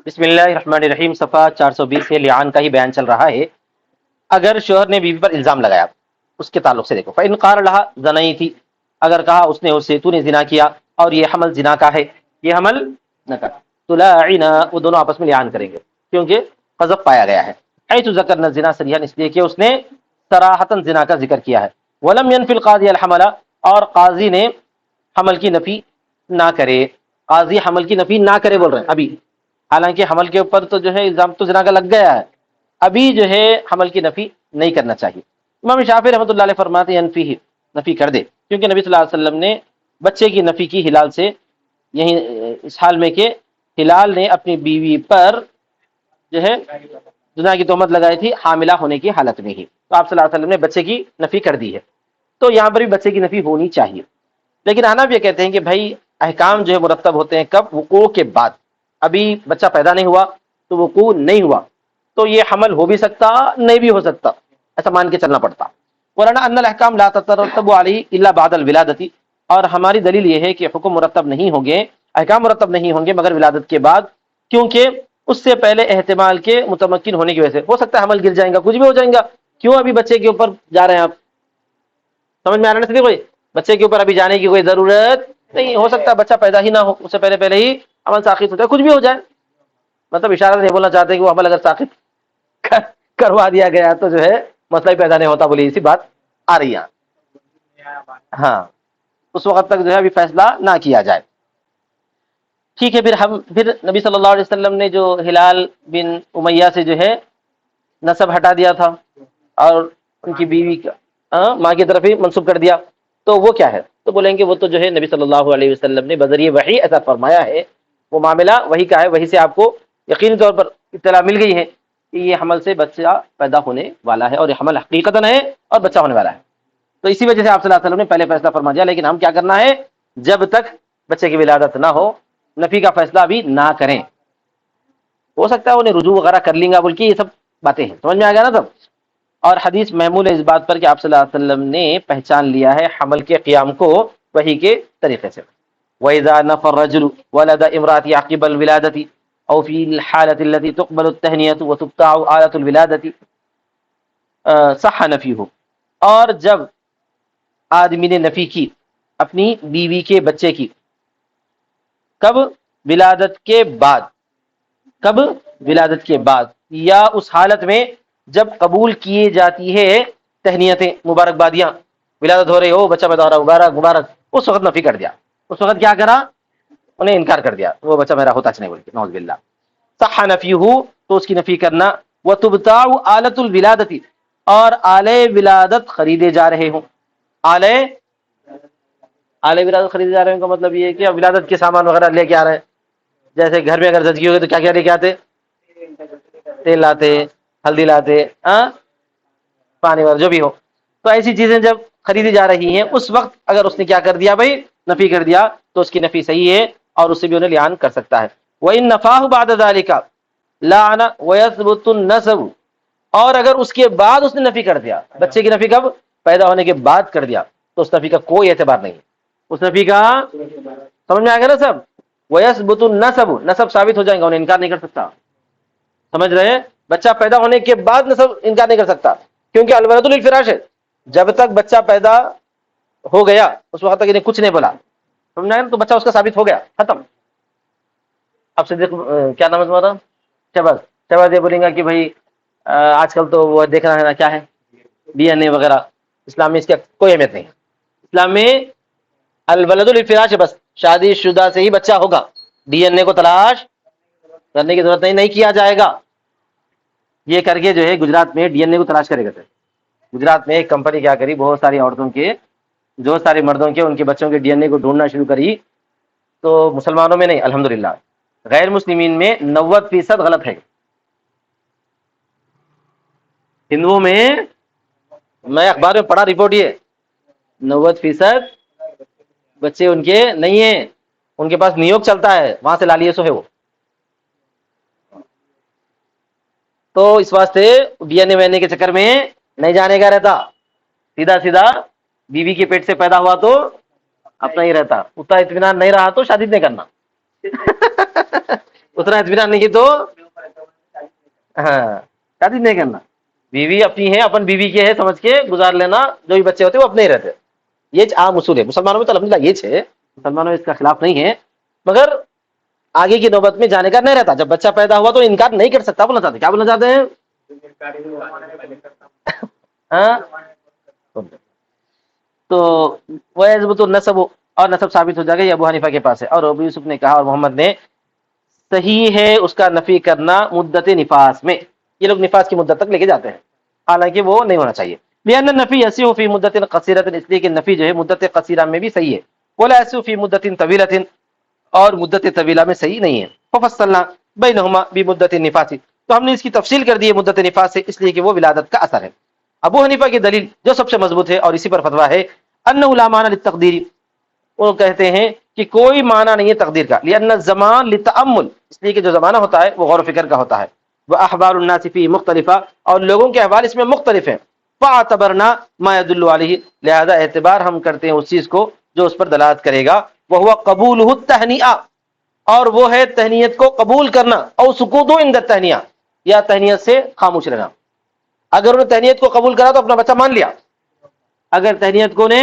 بسم اللہ الرحمن الرحیم، صفحہ 420 سے لعان کا ہی بیان چل رہا ہے۔ اگر شوہر نے بیوی پر الزام لگایا، اس کے تعلق سے دیکھو، فَإِنْ قَالَ لَهَا زَنَيْتِ، اگر کہا اس نے اسے تو نے زنا کیا اور یہ حمل زنا کا ہے، یہ حمل نہ کر، تو لاعنا، وہ دونوں آپس میں لعان کریں گے کیونکہ قذف پایا گیا ہے۔ حیث ذکرنا الزنا صریحا، اس لیے کہ اس نے صراحتاً زنا کا ذکر کیا ہے۔ ولم ينفي القاضي الحمل، اور قاضی نے حمل کی نفی نہ کرے، قاضی حمل کی نفی نہ کرے بول رہے ہیں ابھی، حالانکہ حمل کے اوپر تو جو ہے الزام تو زنا کا لگ گیا ہے، ابھی جو ہے حمل کی نفی نہیں کرنا چاہیے۔ امام شافعی رحمۃ اللہ علیہ فرماتے ہیں انفی ہی، نفی کر دے، کیونکہ نبی صلی اللہ علیہ وسلم نے بچے کی نفی کی ہلال سے، یہی اس حال میں کہ ہلال نے اپنی بیوی پر جو ہے زنا کی تہمت لگائی تھی حاملہ ہونے کی حالت میں ہی، تو آپ صلی اللہ علیہ وسلم نے بچے کی نفی کر دی ہے، تو یہاں پر بھی بچے کی نفی ہونی چاہیے۔ لیکن حنف یہ کہتے ہیں کہ بھائی احکام جو ہے مرتب ہوتے ہیں کب؟ وقوع کے بعد، ابھی بچہ پیدا نہیں ہوا تو وقوع نہیں ہوا، تو یہ حمل ہو بھی سکتا نہیں بھی ہو سکتا، ایسا مان کے چلنا پڑتا۔ ورنہ ان الاحکام لا تترتب علیہ الا بعد الولادۃ، اور ہماری دلیل یہ ہے کہ حکم مرتب نہیں ہوں گے، احکام مرتب نہیں ہوں گے مگر ولادت کے بعد، کیونکہ اس سے پہلے احتمال کے متمکن ہونے کی وجہ سے ہو سکتا ہے حمل گر جائے گا، کچھ بھی ہو جائے گا، کیوں ابھی بچے کے اوپر جا رہے ہیں آپ؟ سمجھ میں آ رہا ہے کوئی بچے کے اوپر ابھی جانے کی کوئی ضرورت نہیں، ہو سکتا ہے بچہ پیدا ہی نہ ہو، اس سے پہلے پہلے ہی عمل ساخت ہو جائے، کچھ بھی ہو جائے، مطلب اشارہ نہیں بولنا چاہتے کہ وہ عمل اگر ساخت کروا دیا گیا تو جو ہے مسئلہ ہی پیدا نہیں ہوتا، بولی اسی بات آ رہی ہے۔ ہاں، اس وقت تک جو ہے ابھی فیصلہ نہ کیا جائے۔ ٹھیک ہے، پھر نبی صلی اللہ علیہ وسلم نے جو ہلال بن امیہ سے جو ہے نسب ہٹا دیا تھا اور ان کی بیوی کا ماں کی طرف ہی منسوب کر دیا، تو وہ کیا ہے؟ تو بولیں گے وہ تو جو ہے نبی صلی اللہ علیہ وسلم نے بذریعہ وحی ایسا فرمایا ہے، وہ معاملہ وحی کا ہے، وحی سے آپ کو یقینی طور پر اطلاع مل گئی ہے کہ یہ حمل سے بچہ پیدا ہونے والا ہے، اور یہ حمل حقیقتاً ہے اور بچہ ہونے والا ہے، تو اسی وجہ سے آپ صلی اللہ علیہ وسلم نے پہلے فیصلہ فرما دیا۔ لیکن ہم کیا کرنا ہے؟ جب تک بچے کی ولادت نہ ہو نفی کا فیصلہ ابھی نہ کریں، ہو سکتا ہے انہیں رجوع وغیرہ کر لیں گا بول کے، یہ سب باتیں ہیں، سمجھ میں آ گیا نا سب؟ اور حدیث محمول ہے اس بات پر کہ آپ صلی اللہ علیہ وسلم نے پہچان لیا ہے حمل کے قیام کو وحی کے طریقے سے۔ وَإِذَا نَفَى الرَّجُلُ وَلَدَ امْرَأَتِهِ عَقِبَ الْوِلَادَةِ أَوْ فِي الْحَالَةِ الَّتِي تُقْبَلُ التَّهْنِيَةُ وَتُبْتَعُ آلَةُ الْوِلَادَةِ صَحَّ نَفْيُهُ، اور جب آدمی نے نفی کی اپنی بیوی کے بچے کی، کب؟ ولادت کے بعد، کب؟ ولادت کے بعد، یا اس حالت میں جب قبول کیے جاتی ہے تہنیتیں، مبارکبادیاں، ولادت ہو رہی ہو، بچہ پیدا ہو رہا، مبارک مبارک، اس وقت نفی کر دیا، اس وقت کیا کرا؟ انہیں انکار کر دیا، وہ بچہ میرا ہوتا نہیں بول کے، نعوذ باللہ۔ صح نفیہ، تو اس کی نفی کرنا، وتبتاع آلۃ الولادتی، اور آلے ولادت خریدے جا رہے ہوں، آلے ولادت خریدے جا رہے ہیں کا مطلب یہ ہے کہ ولادت کے سامان وغیرہ لے کے آ رہے ہیں، جیسے گھر میں اگر زچگی ہوگی تو کیا کیا لے کے آتے؟ تیل لاتے، ہلدی لاتے، پانی وغیرہ جو بھی ہو، تو ایسی چیزیں جب خریدی جا رہی ہیں اس وقت اگر اس نے کیا کر دیا بھائی؟ نفی کر دیا، تو اس کی نفی صحیح ہے اور اس سے بھی انہیں لعان کر سکتا ہے۔ وَإِن نَفَاهُ بَعْدَ ذَلِكَ لَعَنَ وَيَثْبُتُ النَّسَبُ، اور اگر اس کے بعد اس نے نفی کر دیا، بچے کی نفی کب؟ پیدا ہونے کے بعد کر دیا، تو اس نفی کا کوئی اعتبار نہیں، اس نفی کا سمجھ میں آ گیا نا سب؟ وَيَثْبُتُ النَّسَبُ، نسب ثابت ہو جائے گا، انہیں انکار نہیں کر سکتا، سمجھ رہے ہیں؟ بچہ پیدا ہونے کے بعد نسب انکار نہیں کر سکتا، کیونکہ الولد للفراش ہے، جب تک بچہ پیدا ہو گیا اس وقت تک انہیں کچھ نہیں بولا، سمجھا ہے؟ تو بچہ اس کا ثابت ہو گیا، ختم۔ اب صدیق کیا نام ہے تمہارا؟ شہباز، شہباز یہ بولیں گا کہ بھائی آج کل تو وہ دیکھ رہا ہے نا، کیا ہے ڈی این اے وغیرہ، اسلام میں اس کا کوئی اہمیت نہیں ہے، اسلام میں الولد للفراش ہے، بس شادی شدہ سے ہی بچہ ہوگا، ڈی این اے کو تلاش کرنے کی ضرورت نہیں کیا جائے گا۔ یہ کر کے جو ہے گجرات میں ڈی این اے کو تلاش کرے گا، گجرات میں ایک کمپنی کیا کری، بہت ساری عورتوں کے، جو سارے مردوں کے، ان کے بچوں کے ڈی این اے کو ڈھونڈنا شروع کری، تو مسلمانوں میں نہیں، الحمدللہ غیر مسلمین میں 90% غلط ہے، ہندوؤں میں، میں اخبار میں پڑھا رپورٹ، یہ 90% بچے ان کے نہیں ہیں، ان کے پاس نیوگ چلتا ہے، وہاں سے لالیے سو ہے وہ، تو اس واسطے ڈی این اے وینے کے چکر میں نہیں جانے کا رہتا، سیدھا سیدھا بیوی کے پیٹ سے پیدا ہوا تو اپنا ہی رہتا، اتنا اطمینان نہیں رہا تو شادی نہیں کرنا اتنا اطمینان نہیں تو ہاں شادی نہیں کرنا. بیوی اپنی ہے، اپن بیوی کے ہے سمجھ کے گزار لینا. جو بھی بچے ہوتے وہ اپنے ہی رہتے. یہ عام اصول ہے مسلمانوں میں تو الحمدللہ یہ ہے، مسلمانوں میں اس کا خلاف نہیں ہے. مگر آگے کی نوبت میں جانے کا نہیں رہتا. جب بچہ پیدا ہوا تو انکار نہیں کر سکتا. بولنا چاہتے کیا بولنا چاہتے ہیں؟ ہاں تو وہ یثبت النسب، اور نسب ثابت ہو جائے گا. یہ ابو حنیفہ کے پاس ہے. اور ابو یوسف نے کہا اور محمد نے صحیح ہے اس کا نفی کرنا مدت نفاس میں. یہ لوگ نفاس کی مدت تک لے کے جاتے ہیں، حالانکہ وہ نہیں ہونا چاہیے. لأن النفی یصح فی مدت قصیرۃ، اس لیے کہ نفی جو ہے مدت قصیرہ میں بھی صحیح ہے. ولا یصح فی مدت طویلۃ، اور مدت طویلہ میں صحیح نہیں ہے. ففصلنا بینہما بمدت النفاس، تو ہم نے اس کی تفصیل کر دی ہے مدت نفاس سے، اس لیے کہ وہ ولادت کا اثر ہے. ابو حنیفہ کی دلیل جو سب سے مضبوط ہے اور اسی پر فتویٰ ہے، انہ لا معنی للتقدیر، وہ کہتے ہیں کہ کوئی معنی نہیں ہے تقدیر کا. لأن الزمان للتأمل، اس لیے کہ جو زمانہ ہوتا ہے وہ غور و فکر کا ہوتا ہے. واحوال الناس فيه مختلفہ، اور لوگوں کے احوال اس میں مختلف ہیں. فاعتبرنا ما يدل علیہ، لہذا اعتبار ہم کرتے ہیں اس چیز کو جو اس پر دلالت کرے گا. وهو قبولہ التہنیہ، اور وہ ہے تہنیت کو قبول کرنا. او سکوت عند التہنیہ، یا تہنیت سے خاموش رہنا. اگر انہوں نے تہنیت کو قبول کرا تو اپنا بچہ مان لیا. اگر تہنیت کو نے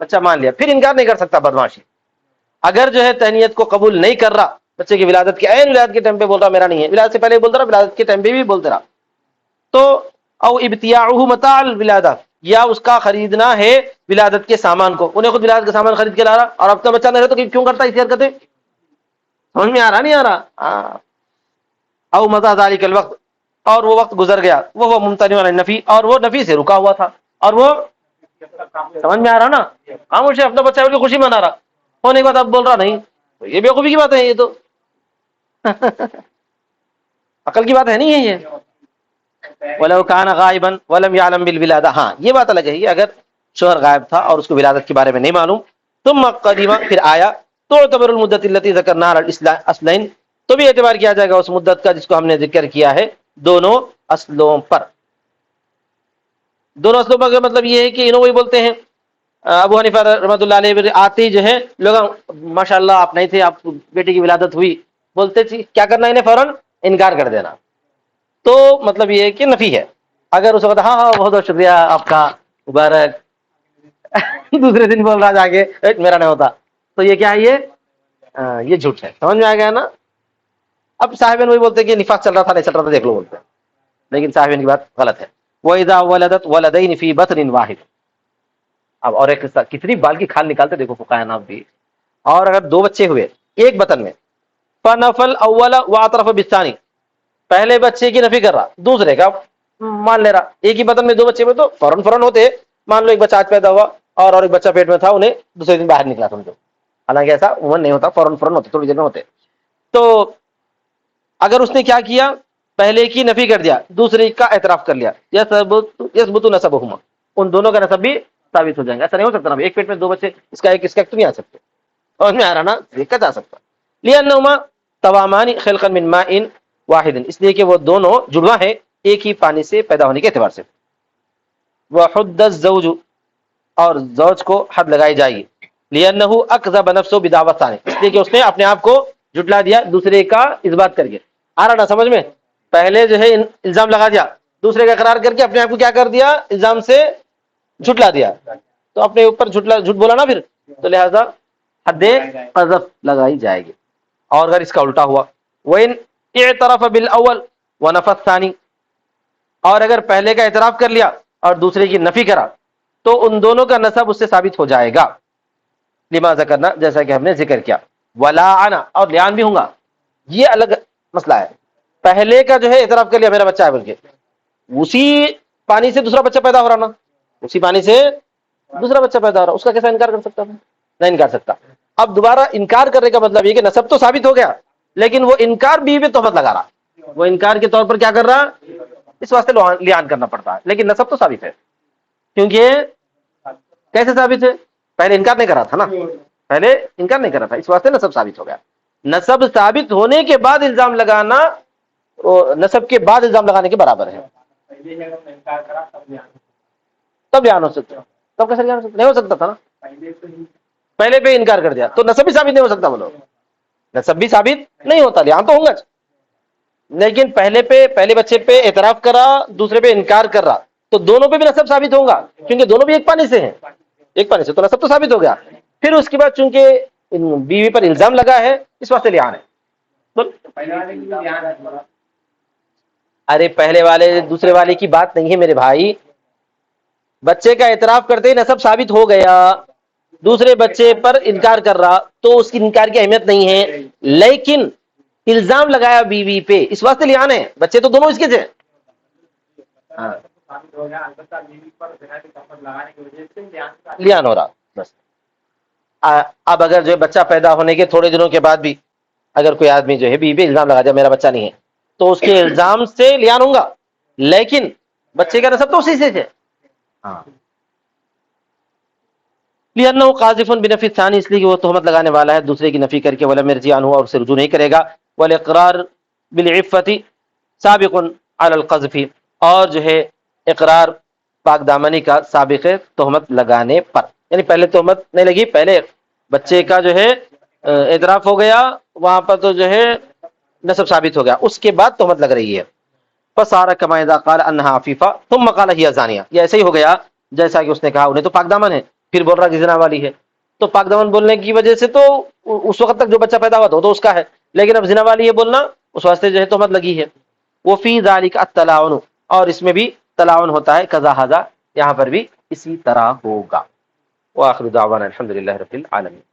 بچہ مان لیا پھر انکار نہیں کر سکتا بدمعاشی. اگر جو ہے تہنیت کو قبول نہیں کر رہا، بچے کی ولادت کے عین ولادت کے ٹائم پہ بول رہا میرا نہیں ہے، ولادت سے پہلے بھی بولتا رہا، ولادت کے ٹائم پہ بھی بولتے رہا، تو او ابتیاعہ متاع الولادہ، یا اس کا خریدنا ہے ولادت کے سامان کو. انہیں خود ولادت کا سامان خرید کے لا رہا اور اب تو بچہ نہیں رہا تو کیوں کرتا ہے اس حرکتیں؟ سمجھ میں آ رہا نہیں آ رہا؟ او مضى ذلك الوقت، اور وہ وقت گزر گیا. وہ ممتنع عن النفی، اور وہ نفی سے رکا ہوا تھا. اور وہ سمجھ میں آ رہا نا؟ خاموش ہے، اپنا بچہ کی خوشی منا رہا، ہونے کے بعد اب بول رہا نہیں. یہ بیوقوفی کی بات ہے، یہ تو عقل کی بات ہے نہیں ہے یہ. وَلَوْ كَانَ غَائِبًا وَلَمْ يَعْلَمْ بِالْوِلَادَةِ، ہاں یہ بات الگ ہے. یہ اگر شوہر غائب تھا اور اس کو ولادت کے بارے میں نہیں معلوم، ثم قدم، پھر آیا، تعتبر المدت التي ذكرناها على الاصلين، تو بھی اعتبار کیا جائے گا اس مدت کا جس کو ہم نے ذکر کیا ہے دونوں اصلوں پر. دونوں اصلوں پر کا مطلب یہ ہے کہ انہوں وہی بولتے ہیں ابو حنیفہ رحمۃ اللہ علیہ، آتے ہی جو ہے لوگ ماشاء اللہ آپ نہیں تھے، آپ بیٹی کی ولادت ہوئی، بولتے تھے کیا کرنا انہیں فوراً انکار کر دینا. تو مطلب یہ ہے کہ نفی ہے. اگر اس وقت ہاں ہاں بہت بہت شکریہ آپ کا مبارک، دوسرے دن بول رہا جا کے میرا نہیں ہوتا، تو یہ کیا ہے؟ یہ جھوٹ ہے. سمجھ میں آ گیا نا؟ اب صاحبین وہی بولتے ہیں کہ نفاس چل رہا تھا نہیں چل رہا تھا دیکھ لو بولتے ہیں، لیکن صاحبین کی بات غلط ہے. وَإِذَا وَلَدَتْ وَلَدَيْنِ فِي بَطْنٍ وَاحِدٍ، اب اور ایک قصہ، کتنی بال کی کھال نکالتے دیکھو فقہاء نام بھی. اور اگر دو بچے ہوئے ایک بطن میں، فَنَفَ الْأَوَّلَ وَاعْتَرَفَ بِالثَّانِي، پہلے بچے کی نفی کر رہا، دوسرے کا مان لے رہا. ایک ہی بطن میں دو بچے ہوئے تو فوراً فوراً ہوتے. مان لو ایک بچہ آج پیدا ہوا اور ایک بچہ پیٹ میں تھا، انہیں دوسرے دن باہر نکلا سمجھو. حالانکہ ایسا عموماً نہیں ہوتا، فوراً فوراً ہوتے، تھوڑی دیر میں ہوتے. تو اگر اس نے کیا کیا، پہلے کی نفی کر دیا، دوسرے کا اعتراف کر لیا، یثبت نسبہما، ان دونوں کا نسب بھی ثابت ہو جائیں گا. ایسا نہیں ہو سکتا نا ایک پیٹ میں دو بچے، اس کا ایک اس کا ایک تو نہیں آ سکتے. اور میں آ رہا نا دقت آ سکتا. لأنہما توامان خلقا من ماء واحد، اس لیے کہ وہ دونوں جڑواں ہیں ایک ہی پانی سے پیدا ہونے کے اعتبار سے. وحد الزوج، اور زوج کو حد لگائی جائے گی. لأنہ اکذب نفسه بدعوی الثانی، اس لیے کہ اس نے اپنے آپ کو جھٹلا دیا دوسرے کا اس بات کر کے. آ رہا نا سمجھ میں؟ پہلے جو ہے الزام لگا دیا، دوسرے کا اقرار کر کے اپنے آپ کو کیا کر دیا، الزام سے جھٹلا دیا. تو اپنے اوپر جھوٹ بولا نا پھر، تو لہذا حد قذف لگائی جائے گی. اور اگر اس کا الٹا ہوا، وَإِنْ اعْتَرَفَ بِالْأَوَّلِ وَنَفَى الثَّانِي، اور اگر پہلے کا اعتراف کر لیا اور دوسرے کی نفی کرا، تو ان دونوں کا نسب اس سے ثابت ہو جائے گا. لما ذکرنا، جیسا کہ ہم نے ذکر کیا. وَلَاعَنَ، اور لیان بھی ہوں گا. یہ الگ مسئلہ ہے. پہلے کا جو ہے اعتراف کر لیا میرا بچہ ہے بلکہ، اسی پانی سے دوسرا بچہ پیدا ہو رہا نا، اسی پانی سے دوسرا بچہ پیدا ہو رہا، اس کا کیسا انکار کر سکتا ہے؟ نہیں انکار سکتا. اب دوبارہ انکار کرنے کا مطلب یہ کہ نسب تو ثابت ہو گیا، لیکن وہ انکار بیوی پہ تہمت لگا رہا، وہ انکار کے طور پر کیا کر رہا، اس واسطے لیان کرنا پڑتا ہے. لیکن نسب تو ثابت ہے، کیونکہ کیسے ثابت ہے؟ پہلے انکار نہیں کر رہا تھا نا، پہلے انکار نہیں کر رہا تھا، اس واسطے نسب ثابت ہو گیا. نسب ثابت ہونے کے بعد الزام لگانا نسب کے بعد الزام لگانے کے برابر ہے. تب بیان ہو سکتا، تب کیسے بیان ہو سکتا؟ نہیں ہو سکتا تھا نا، پہلے پہ انکار کر دیا تو نسب بھی ثابت نہیں ہو سکتا. بولو نسب بھی ثابت نہیں ہوتا، لعان تو ہوگا، لیکن پہلے بچے پہ اعتراف کرا، دوسرے پہ انکار کر رہا، تو دونوں پہ بھی نسب ثابت ہوگا، کیونکہ دونوں بھی ایک پانی سے ہیں، ایک پانی سے، تو نسب تو ثابت ہو گیا۔ پھر اس کے بعد چونکہ بیوی پر الزام لگا ہے، اس واسطے لعان ہے۔ بول، ارے پہلے والے دوسرے والے کی بات نہیں ہے میرے بھائی، بچے کا اعتراف کرتے ہی نسب ثابت ہو گیا، دوسرے بچے پر انکار کر رہا تو اس کی انکار کی اہمیت نہیں ہے، لیکن الزام لگایا بیوی پہ، اس واسطے لعان ہے، بچے تو دونوں اس کے تھے۔ ہاں، لعان ہو رہا بس۔ اب اگر جو ہے بچہ پیدا ہونے کے تھوڑے دنوں کے بعد بھی اگر کوئی آدمی جو ہے بیوی پہ الزام لگا دیا میرا بچہ نہیں ہے، تو اس کے الزام سے لعان ہوں گا، لیکن بچے کا نسب تو اسی سے ہے۔ ہاں، لأنه قاذف بنفی الثانی، اس لیے کہ وہ تہمت لگانے والا ہے دوسرے کی نفی کر کے، ولم يرجع عنه، اور اسے رجوع نہیں کرے گا، والاقرار بالعفة سابق على القذف، اور جو ہے اقرار پاک دامنی کا سابق ہے تہمت لگانے پر، یعنی پہلے تہمت نہیں لگی، پہلے بچے کا جو ہے اعتراف ہو گیا، وہاں پر تو جو ہے نسب ثابت ہو گیا، اس کے بعد تہمت لگ رہی ہے۔ فصار كما اذا قال انها عفیفہ ثم قال هي زانیہ، یہ ایسے ہی ہو گیا جیسا کہ اس نے کہا انہیں تو پاک دامن ہے، پھر بول رہا کہ زنا والی ہے، تو پاک دامن بولنے کی وجہ سے تو اس وقت تک جو بچہ پیدا ہوا تھا وہ تو اس کا ہے، لیکن اب زنا والی ہے بولنا اس واسطے جو ہے تہمت لگی ہے۔ وفی ذلک التلاعن، اور اس میں بھی تلاعن ہوتا ہے، کذا ھذا، یہاں پر بھی اسی طرح ہوگا۔ وآخر دعوانا الحمد للہ رب العالمین۔